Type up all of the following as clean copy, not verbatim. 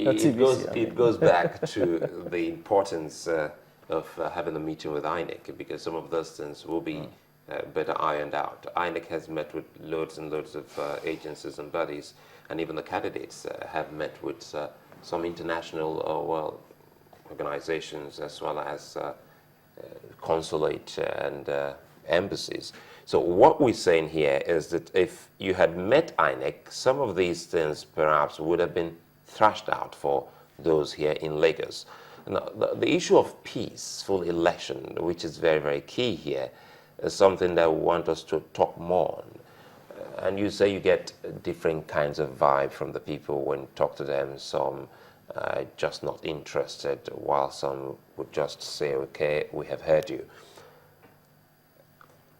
it goes back to the importance of having a meeting with INEC, because some of those things will be better ironed out. INEC has met with loads and loads of agencies and bodies, and even the candidates have met with some international organizations, as well as consulate and embassies. So what we're saying here is that if you had met INEC, some of these things perhaps would have been thrashed out for those here in Lagos. Now, the issue of peaceful election, which is very, very key here, is something that we want us to talk more on. And you say you get different kinds of vibe from the people when you talk to them. Some just not interested, while some would just say, okay, we have heard you.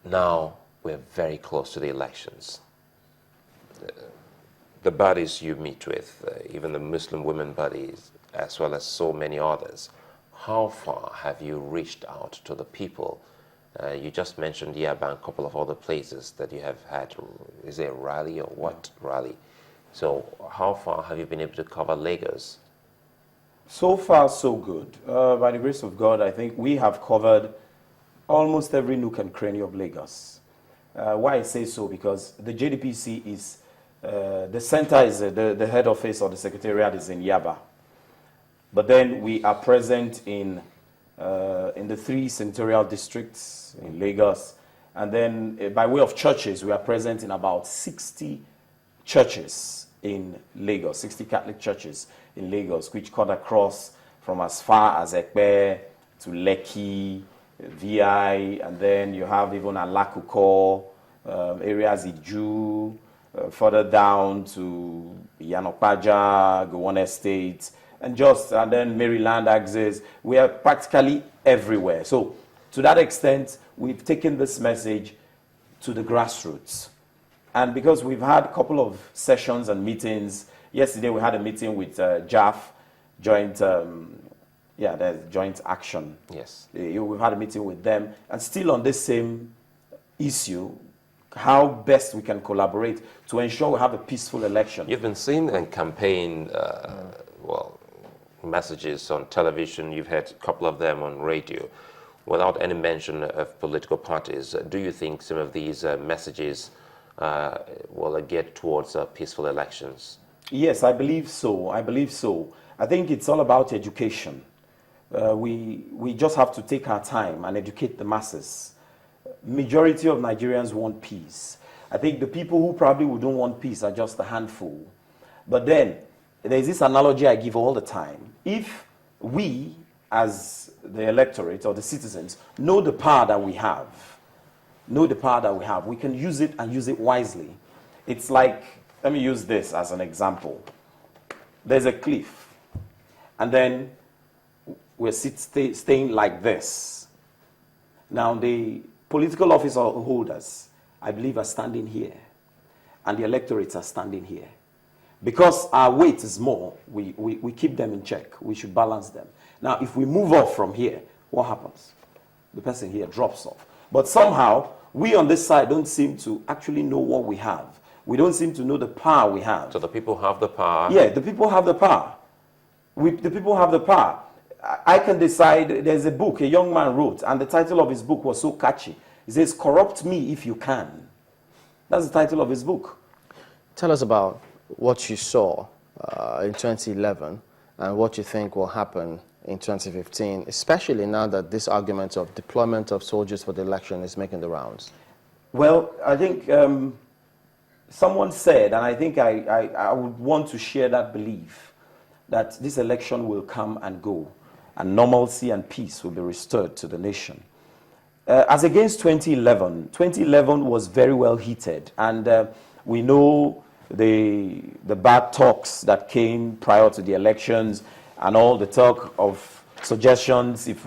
Now we're very close to the elections. The bodies you meet with, even the Muslim women bodies, as well as so many others, how far have you reached out to the people? You just mentioned Yaba and a couple of other places that you have had. Is it a rally or what rally? So how far have you been able to cover Lagos? So far, so good. By the grace of God, I think we have covered almost every nook and cranny of Lagos. Why I say so? Because the JDPC is, the center is, the head office or the secretariat is in Yaba. But then we are present in the 3 senatorial districts in Lagos. And then by way of churches, we are present in about 60 churches in Lagos, 60 Catholic churches in Lagos, which cut across from as far as Ekpe to Lekki, VI, and then you have even Alakuko, areas Iju, further down to Yanopaja, Gowon Estate, and then Maryland axis. We are practically everywhere. So to that extent, we've taken this message to the grassroots. And because we've had a couple of sessions and meetings, yesterday we had a meeting with JAF, Joint Action. Yes. We've had a meeting with them, and still on this same issue, how best we can collaborate to ensure we have a peaceful election. You've been seeing and campaign, messages on television. You've had a couple of them on radio, without any mention of political parties. Do you think some of these messages will get towards peaceful elections? Yes, I believe so. I believe so. I think it's all about education. We just have to take our time and educate the masses. Majority of Nigerians want peace. I think the people who probably don't want peace are just a handful. But then, there's this analogy I give all the time. If we, as the electorate or the citizens, know the power that we have, we can use it and use it wisely. It's like, let me use this as an example. There's a cliff, and then we're staying like this. Now, the political office holders, I believe, are standing here, and the electorates are standing here. Because our weight is more, we keep them in check. We should balance them. Now, if we move off from here, what happens? The person here drops off. But somehow, we on this side don't seem to actually know what we have. We don't seem to know the power we have. So the people have the power? Yeah, the people have the power. The people have the power. I can decide. There's a book a young man wrote, and the title of his book was so catchy. It says, "Corrupt Me If You Can." That's the title of his book. Tell us about what you saw in 2011 and what you think will happen in 2015, especially now that this argument of deployment of soldiers for the election is making the rounds. Well, I think someone said, and I think I would want to share that belief, that this election will come and go, and normalcy and peace will be restored to the nation. As against 2011, 2011 was very well heated, and we know the bad talks that came prior to the elections, and all the talk of suggestions. If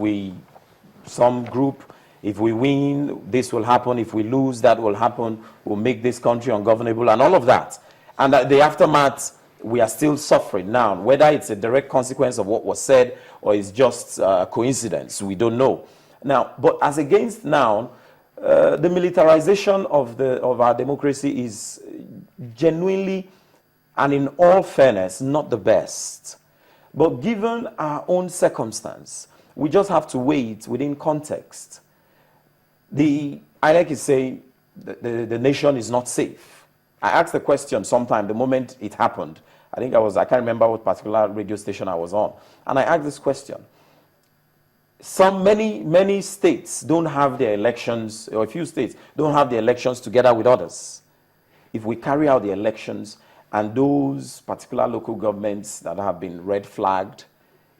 some group, if we win, this will happen. If we lose, that will happen. We'll make this country ungovernable, and all of that. And the aftermath, we are still suffering now. Whether it's a direct consequence of what was said or it's just a coincidence, we don't know. Now, but as against now, the militarization of our democracy is genuinely and in all fairness not the best. But given our own circumstance, we just have to wait within context. The INEC is saying the nation is not safe. I asked the question sometime the moment it happened. I can't remember what particular radio station I was on. And I asked this question. Many states don't have their elections, or a few states don't have their elections together with others. If we carry out the elections and those particular local governments that have been red flagged,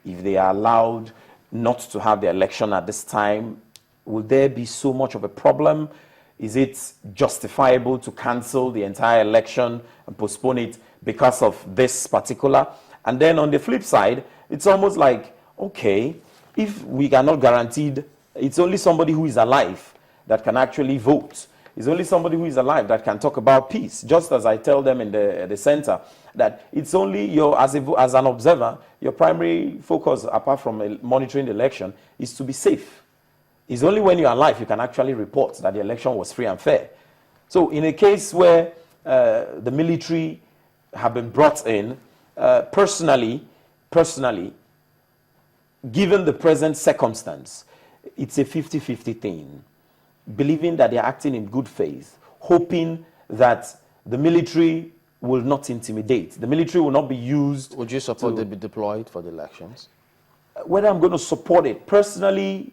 if they are allowed not to have the election at this time, will there be so much of a problem? Is it justifiable to cancel the entire election and postpone it because of this particular? And then on the flip side, it's almost like, okay, if we are not guaranteed, it's only somebody who is alive that can actually vote. It's only somebody who is alive that can talk about peace. Just as I tell them in the center, that it's only as an observer, your primary focus, apart from monitoring the election, is to be safe. It's only when you're alive you can actually report that the election was free and fair. So in a case where the military have been brought in, personally, given the present circumstance, it's a 50-50 thing. Believing that they're acting in good faith, hoping that the military will not intimidate. The military will not be used. Would you support they be deployed for the elections? Whether I'm going to support it, personally,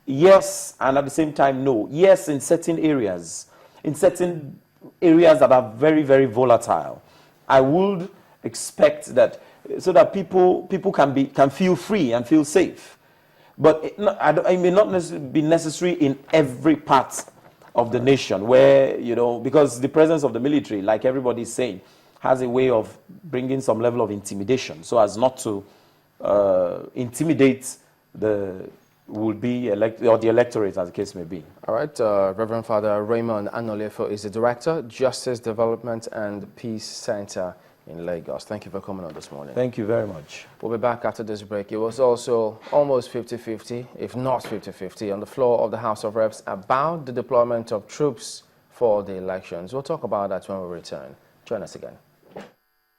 yes, and at the same time, no. Yes, in certain areas that are very, very volatile. I would expect that so that people can feel free and feel safe. But it may not be necessary in every part of the nation where, because the presence of the military, like everybody is saying, has a way of bringing some level of intimidation so as not to intimidate the would-be or the electorate, as the case may be. All right, Reverend Father Raymond Anoliefo is the Director, Justice Development and Peace Center in Lagos. Thank you for coming on this morning. Thank you very much. We'll be back after this break. It was also almost 50-50, if not 50-50, on the floor of the House of Reps about the deployment of troops for the elections. We'll talk about that when we return. Join us again.